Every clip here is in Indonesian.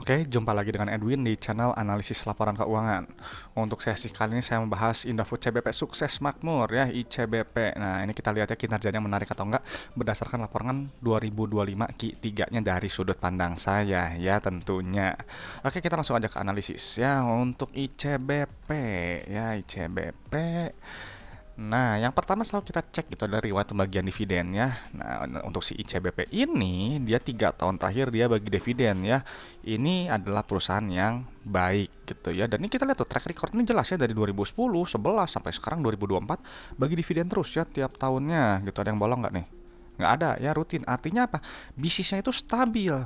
Oke, jumpa lagi dengan Edwin di channel analisis laporan keuangan. Untuk sesi kali ini saya membahas Indofood CBP sukses makmur ya, ICBP. Nah, ini kita lihat ya kinerjanya menarik atau enggak berdasarkan laporan 2025 Q3-nya dari sudut pandang saya ya tentunya. Oke, kita langsung aja ke analisis ya untuk ICBP ya, ICBP. Nah, yang pertama selalu kita cek gitu dari riwayat pembagian dividen ya. Nah, untuk si ICBP ini dia 3 tahun terakhir dia bagi dividen ya. Ini adalah perusahaan yang baik gitu ya. Dan ini kita lihat tuh track record ini jelas ya dari 2010, 11 sampai sekarang 2024 bagi dividen terus ya tiap tahunnya gitu. Ada yang bolong nggak nih? Nggak ada ya, rutin. Artinya apa? Bisnisnya itu stabil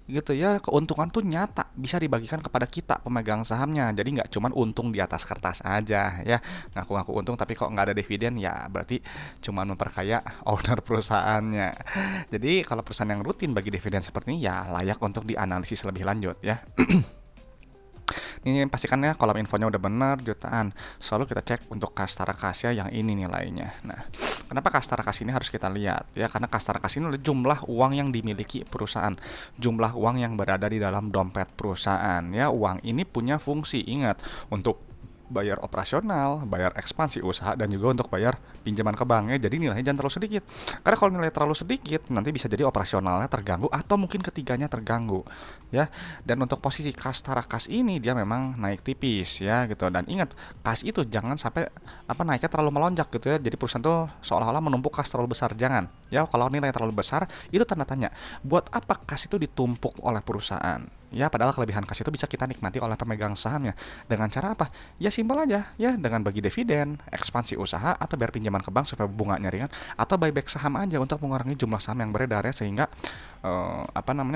gitu ya, keuntungan tuh nyata bisa dibagikan kepada kita pemegang sahamnya, jadi nggak cuman untung di atas kertas aja ya, ngaku-ngaku untung tapi kok nggak ada dividen ya berarti cuman memperkaya owner perusahaannya. Jadi kalau perusahaan yang rutin bagi dividen seperti ini ya layak untuk dianalisis lebih lanjut ya. Ini pastikan ya kolom infonya udah benar jutaan. Selalu kita cek untuk Kastara Kasya yang ini nilainya. Nah, kenapa Kastara Kasya ini harus kita lihat ya? Karena Kastara Kasya ini adalah jumlah uang yang dimiliki perusahaan, jumlah uang yang berada di dalam dompet perusahaan ya. Uang ini punya fungsi, ingat, untuk bayar operasional, bayar ekspansi usaha, dan juga untuk bayar pinjaman ke bank ya. Jadi nilainya jangan terlalu sedikit. Karena kalau nilai terlalu sedikit, nanti bisa jadi operasionalnya terganggu atau mungkin ketiganya terganggu ya. Dan untuk posisi Kastara Kas ini dia memang naik tipis ya gitu. Dan ingat, kas itu jangan sampai naiknya terlalu melonjak gitu ya. Jadi perusahaan tuh seolah-olah menumpuk kas terlalu besar. Jangan. Ya, kalau nilai terlalu besar itu tanda tanya. Buat apa kas itu ditumpuk oleh perusahaan? Ya, padahal kelebihan kas itu bisa kita nikmati oleh pemegang sahamnya. Dengan cara apa? Ya simpel aja, ya dengan bagi dividen, ekspansi usaha, atau bayar pinjaman ke bank supaya bunganya ringan, atau buyback saham aja untuk mengurangi jumlah saham yang beredar ya, sehingga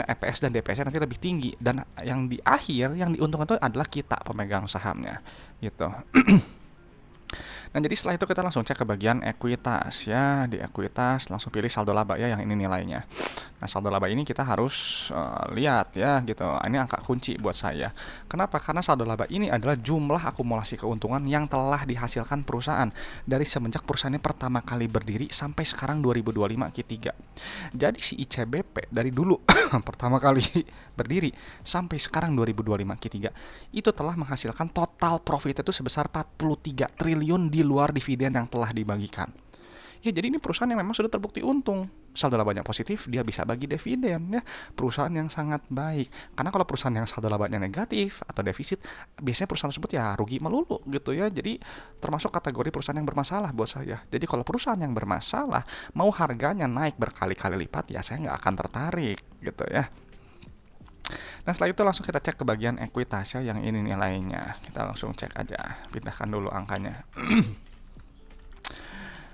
EPS dan DPS nanti lebih tinggi, dan yang di akhir yang diuntungkan itu adalah kita pemegang sahamnya gitu. Nah, jadi setelah itu kita langsung cek ke bagian ekuitas ya. Di ekuitas langsung pilih saldo laba ya yang ini nilainya. Nah, saldo laba ini kita harus lihat ya gitu. Ini angka kunci buat saya. Kenapa? Karena saldo laba ini adalah jumlah akumulasi keuntungan yang telah dihasilkan perusahaan dari semenjak perusahaannya pertama kali berdiri sampai sekarang 2025 Q3. Jadi si ICBP dari dulu pertama kali berdiri sampai sekarang 2025 Q3 itu telah menghasilkan total profit itu sebesar 43 triliun di luar dividen yang telah dibagikan. Ya, jadi ini perusahaan yang memang sudah terbukti untung. Saldo labanya positif, dia bisa bagi dividen ya. Perusahaan yang sangat baik. Karena kalau perusahaan yang saldo labanya negatif atau defisit, biasanya perusahaan tersebut ya rugi melulu gitu ya. Jadi termasuk kategori perusahaan yang bermasalah buat saya. Jadi kalau perusahaan yang bermasalah, mau harganya naik berkali-kali lipat, ya saya nggak akan tertarik gitu ya. Nah, setelah itu langsung kita cek ke bagian ekuitas ya, yang ini nilainya. Kita langsung cek aja, pindahkan dulu angkanya.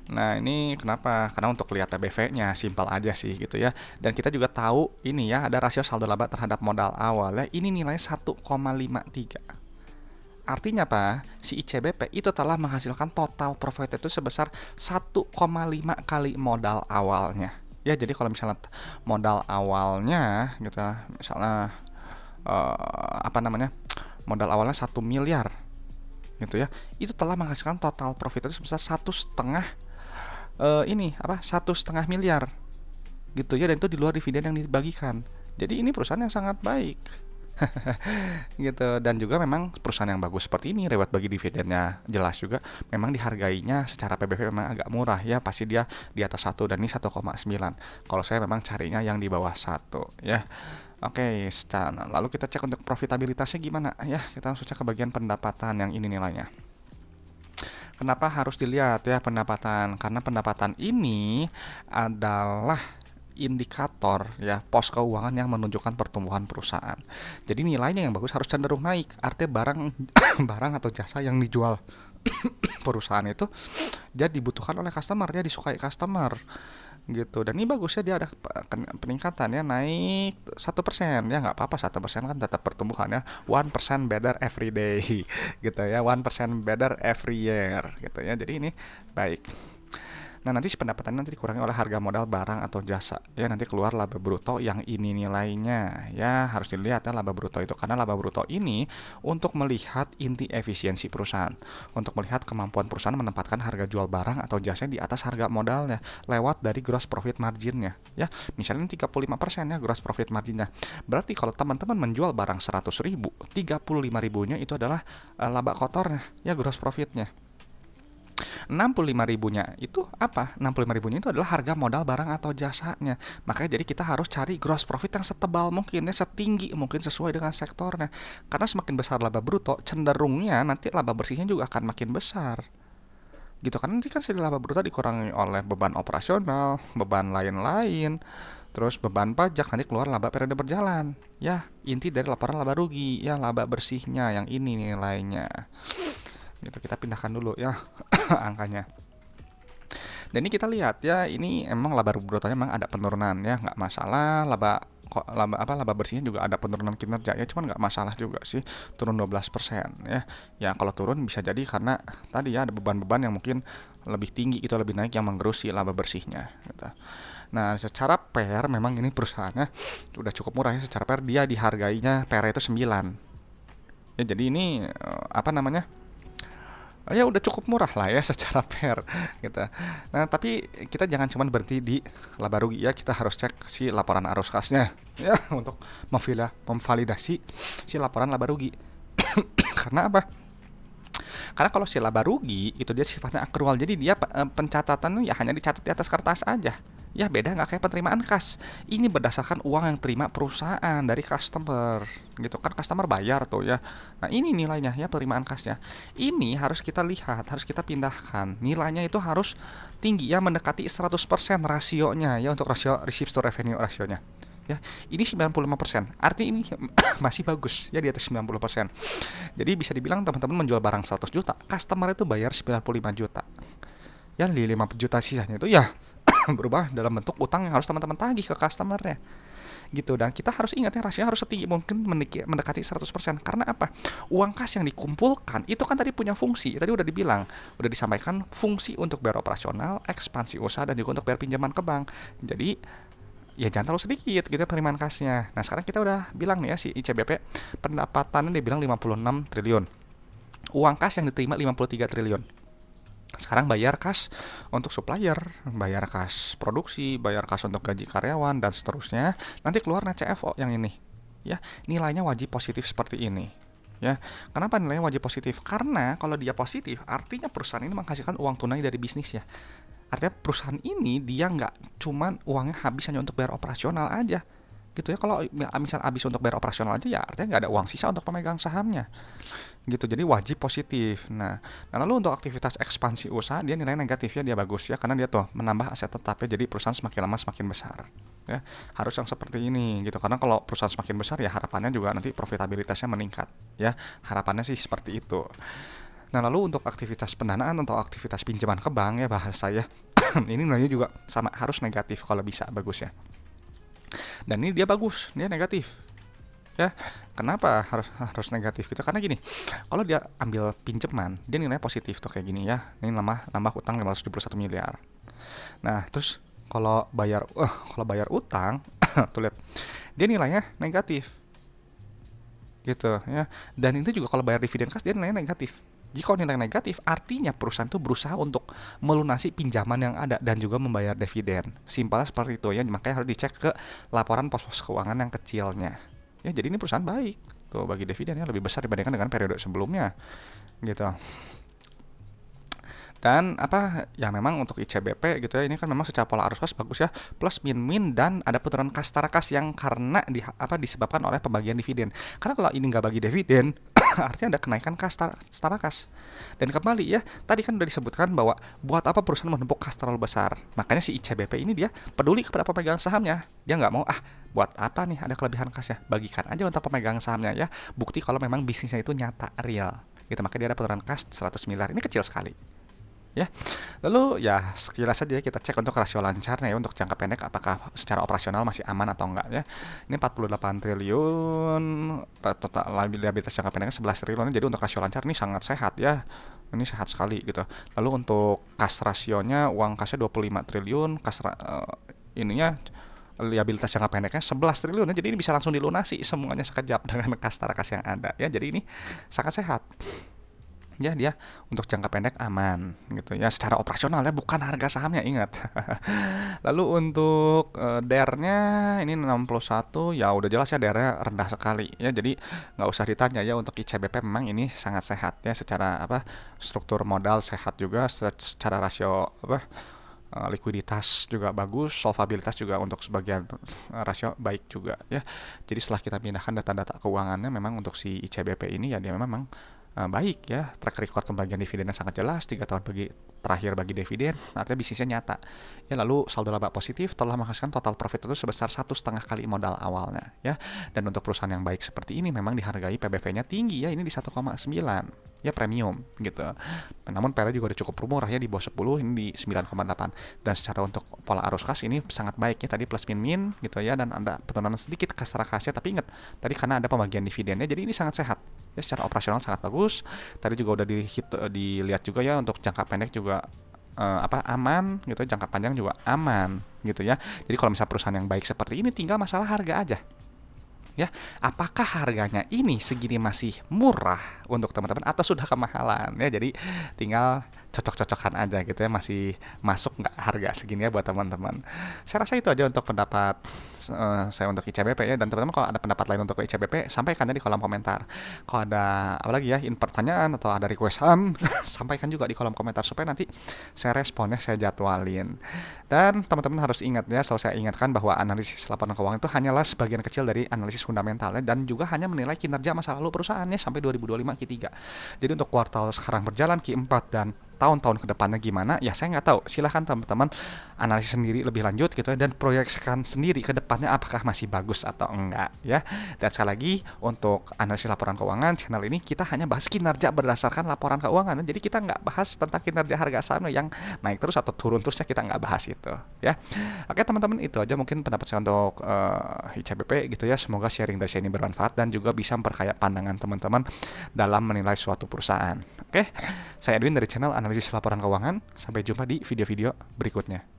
Nah, ini kenapa? Karena untuk lihat TBV-nya simpel aja sih gitu ya. Dan kita juga tahu ini ya, ada rasio saldo laba terhadap modal awal ya. Ini nilainya 1,53. Artinya apa? Si ICBP itu telah menghasilkan total profit itu sebesar 1,5 kali modal awalnya. Ya, jadi kalau misalnya modal awalnya gitu ya, misalnya modal awalnya 1 miliar gitu ya, itu telah menghasilkan total profit itu sebesar 1,5 miliar gitu ya, dan itu di luar dividen yang dibagikan. Jadi ini perusahaan yang sangat baik. Gitu. Dan juga memang perusahaan yang bagus seperti ini, riwayat bagi dividennya jelas juga, memang dihargainya secara PBV memang agak murah ya, pasti dia di atas 1, dan ini 1,9. Kalau saya memang carinya yang di bawah 1 ya. Oke, lalu kita cek untuk profitabilitasnya gimana ya. Kita langsung cek ke bagian pendapatan yang ini nilainya. Kenapa harus dilihat ya pendapatan? Karena pendapatan ini adalah indikator ya pos keuangan yang menunjukkan pertumbuhan perusahaan. Jadi nilainya yang bagus harus cenderung naik. Artinya barang barang atau jasa yang dijual perusahaan itu dia dibutuhkan oleh customer, dia disukai customer gitu. Dan ini bagusnya dia ada peningkatan ya, naik 1% ya, nggak apa-apa, 1% kan tetap pertumbuhan ya. 1% better every day gitu ya, 1% better every year gitu ya. Jadi ini baik. Nah, nanti si pendapatannya nanti dikurangi oleh harga modal barang atau jasa. Ya, nanti keluar laba bruto yang ini nilainya. Ya, harus dilihat ya laba bruto itu. Karena laba bruto ini untuk melihat inti efisiensi perusahaan. Untuk melihat kemampuan perusahaan menempatkan harga jual barang atau jasa di atas harga modalnya. Lewat dari gross profit marginnya. Ya, misalnya 35% ya gross profit marginnya. Berarti kalau teman-teman menjual barang 100.000, 35.000-nya itu adalah laba kotornya. Ya, gross profitnya. 65.000-nya itu apa? 65.000-nya itu adalah harga modal barang atau jasanya. Makanya jadi kita harus cari gross profit yang setebal mungkin ya, setinggi mungkin sesuai dengan sektornya. Karena semakin besar laba bruto, cenderungnya nanti laba bersihnya juga akan makin besar. Gitu kan, nanti kan si laba bruto dikurangi oleh beban operasional, beban lain-lain, terus beban pajak, nanti keluar laba periode berjalan. Ya, inti dari laporan laba rugi, ya laba bersihnya yang ini nilainya. Gitu, kita pindahkan dulu ya angkanya. Dan ini kita lihat ya, ini emang laba brutonya memang ada penurunan ya, nggak masalah. Laba bersihnya juga ada penurunan kinerja ya, cuman nggak masalah juga sih, turun 12% ya. Ya kalau turun bisa jadi karena tadi ya ada beban-beban yang mungkin lebih tinggi, itu lebih naik yang menggerusi laba bersihnya gitu. Nah, secara PER memang ini perusahaannya udah cukup murah ya, secara PER dia dihargainya PER itu 9. Ya jadi ini apa namanya? Ya udah cukup murah lah ya secara fair gitu. Nah, tapi kita jangan cuma berhenti di laba rugi ya, kita harus cek si laporan arus kasnya ya untuk memvalidasi si laporan laba rugi. Karena apa? Karena kalau si laba rugi itu dia sifatnya akrual, jadi dia pencatatannya ya hanya dicatat di atas kertas aja. Ya beda nggak kayak penerimaan kas. Ini berdasarkan uang yang terima perusahaan dari customer, gitu kan, customer bayar tuh ya. Nah ini nilainya ya penerimaan kasnya. Ini harus kita lihat, harus kita pindahkan. Nilainya itu harus tinggi ya, mendekati 100% rasionya ya, untuk rasio receipts to revenue rasionya. Ya, ini 95%. Artinya ini masih bagus ya, di atas 90%. Jadi bisa dibilang teman-teman menjual barang 100 juta, customer itu bayar 95 juta. Ya, 5 juta sisanya itu ya berubah dalam bentuk utang yang harus teman-teman tagih ke customernya gitu. Dan kita harus ingat ya, rasio harus setinggi mungkin, mendekati 100%. Karena apa? Uang kas yang dikumpulkan itu kan tadi punya fungsi, tadi udah dibilang, udah disampaikan, fungsi untuk bayar operasional, ekspansi usaha, dan juga untuk bayar pinjaman ke bank. Jadi ya jangan terlalu sedikit gitu ya penerimaan kasnya. Nah sekarang kita udah bilang nih ya, si ICBP pendapatannya dibilang 56 triliun, uang kas yang diterima 53 triliun. Sekarang bayar kas untuk supplier, bayar kas produksi, bayar kas untuk gaji karyawan, dan seterusnya. Nanti keluar net CFO yang ini ya, nilainya wajib positif seperti ini ya. Kenapa nilainya wajib positif? Karena kalau dia positif artinya perusahaan ini menghasilkan uang tunai dari bisnis ya. Artinya perusahaan ini dia nggak cuman uangnya habis hanya untuk bayar operasional aja gitu ya. Kalau misal habis untuk bayar operasional aja ya artinya nggak ada uang sisa untuk pemegang sahamnya gitu. Jadi wajib positif. Nah lalu untuk aktivitas ekspansi usaha dia nilai negatif ya, dia bagus ya, karena dia tuh menambah aset tetap ya, jadi perusahaan semakin lama semakin besar ya. Harus yang seperti ini gitu, karena kalau perusahaan semakin besar ya harapannya juga nanti profitabilitasnya meningkat ya, harapannya sih seperti itu. Nah lalu untuk aktivitas pendanaan atau aktivitas pinjaman ke bank ya bahasa saya ini nilainya juga sama, harus negatif kalau bisa, bagus ya. Dan ini dia bagus, dia negatif ya. Kenapa harus negatif gitu? Karena gini, kalau dia ambil pinjaman dia nilainya positif tuh kayak gini ya, ini nambah utang 571 miliar. Nah terus kalau bayar utang tuh lihat, dia nilainya negatif gitu ya. Dan itu juga kalau bayar dividen kas dia nilainya negatif. Jika nilai negatif, artinya perusahaan itu berusaha untuk melunasi pinjaman yang ada dan juga membayar dividen. Simpelnya seperti itu ya, makanya harus dicek ke laporan pos-pos keuangan yang kecilnya. Ya, jadi ini perusahaan baik. Tuh bagi dividennya lebih besar dibandingkan dengan periode sebelumnya. Gitu. Dan apa ya, memang untuk ICBP gitu ya, ini kan memang secara pola arus kas bagus ya, plus min dan ada putaran kas setara kas yang karena disebabkan oleh pembagian dividen. Karena kalau ini nggak bagi dividen artinya ada kenaikan kas setara kas. Dan kembali ya, tadi kan udah disebutkan bahwa buat apa perusahaan menumpuk kas terlalu besar. Makanya si ICBP ini dia peduli kepada pemegang sahamnya. Dia nggak mau buat apa nih ada kelebihan kasnya, bagikan aja untuk pemegang sahamnya ya. Bukti kalau memang bisnisnya itu nyata, real gitu. Makanya dia ada putaran kas 100 miliar, ini kecil sekali ya. Lalu ya sekilas saja kita cek untuk rasio lancarnya ya, untuk jangka pendek apakah secara operasional masih aman atau enggak ya. Ini 48 triliun, total liabilitas jangka pendeknya 11 triliun, jadi untuk rasio lancar ini sangat sehat ya. Ini sehat sekali gitu. Lalu untuk kas rasionya, uang kasnya 25 triliun, ininya liabilitas jangka pendeknya 11 triliun ya. Jadi ini bisa langsung dilunasi semuanya sekejap dengan kas tara kas yang ada ya. Jadi ini sangat sehat. Ya dia untuk jangka pendek aman gitu ya secara operasional ya, bukan harga sahamnya, ingat. Lalu untuk DER-nya ini 61, ya udah jelas ya DER-nya rendah sekali ya. Jadi nggak usah ditanya ya, untuk ICBP memang ini sangat sehat ya, secara apa, struktur modal sehat juga, secara rasio apa, likuiditas juga bagus, solvabilitas juga untuk sebagian rasio baik juga ya. Jadi setelah kita pindahkan data-data keuangannya, memang untuk si ICBP ini ya dia memang baik ya. Track record pembagian dividennya sangat jelas, 3 tahun terakhir bagi dividen, artinya bisnisnya nyata ya. Lalu saldo laba positif telah menghasilkan total profit itu sebesar 1,5 kali modal awalnya ya. Dan untuk perusahaan yang baik seperti ini memang dihargai PBV-nya tinggi ya, ini di 1,9 ya, premium gitu. Namun PL juga udah cukup murah ya, di bawah 10, ini di 9,8. Dan secara untuk pola arus kas ini sangat baik ya, tadi plus min gitu ya, dan ada penurunan sedikit kas kasnya, tapi ingat tadi karena ada pembagian dividennya, jadi ini sangat sehat ya, secara operasional sangat bagus. Tadi juga udah dilihat juga ya, untuk jangka pendek juga aman gitu, jangka panjang juga aman gitu ya. Jadi kalau misalnya perusahaan yang baik seperti ini, tinggal masalah harga aja ya. Apakah harganya ini segini masih murah untuk teman-teman atau sudah kemahalan ya. Jadi tinggal cocok-cocokan aja gitu ya, masih masuk nggak harga segini ya buat teman-teman. Saya rasa itu aja untuk pendapat saya untuk ICBP ya. Dan teman-teman kalau ada pendapat lain untuk ICBP, sampaikan di kolom komentar. Kalau ada apa lagi ya, pertanyaan atau ada request saham, sampaikan juga di kolom komentar supaya nanti saya responnya, saya jadwalin. Dan teman-teman harus ingat ya, selalu saya ingatkan bahwa analisis laporan keuangan itu hanyalah sebagian kecil dari analisis fundamentalnya, dan juga hanya menilai kinerja masa lalu perusahaannya sampai 2025 Q3. Jadi untuk kuartal sekarang berjalan, Q4 dan tahun-tahun kedepannya gimana ya, saya nggak tahu. Silahkan teman-teman analisis sendiri lebih lanjut gitu ya, dan proyeksikan sendiri ke depannya apakah masih bagus atau enggak ya. Dan sekali lagi, untuk analisis laporan keuangan channel ini kita hanya bahas kinerja berdasarkan laporan keuangan. Jadi kita nggak bahas tentang kinerja harga saham yang naik terus atau turun terusnya, kita nggak bahas itu ya. Oke teman-teman, itu aja mungkin pendapat saya untuk ICBP gitu ya. Semoga sharing dari saya ini bermanfaat dan juga bisa memperkaya pandangan teman-teman dalam menilai suatu perusahaan. Oke, saya Edwin dari channel analisis laporan keuangan. Sampai jumpa di video-video berikutnya.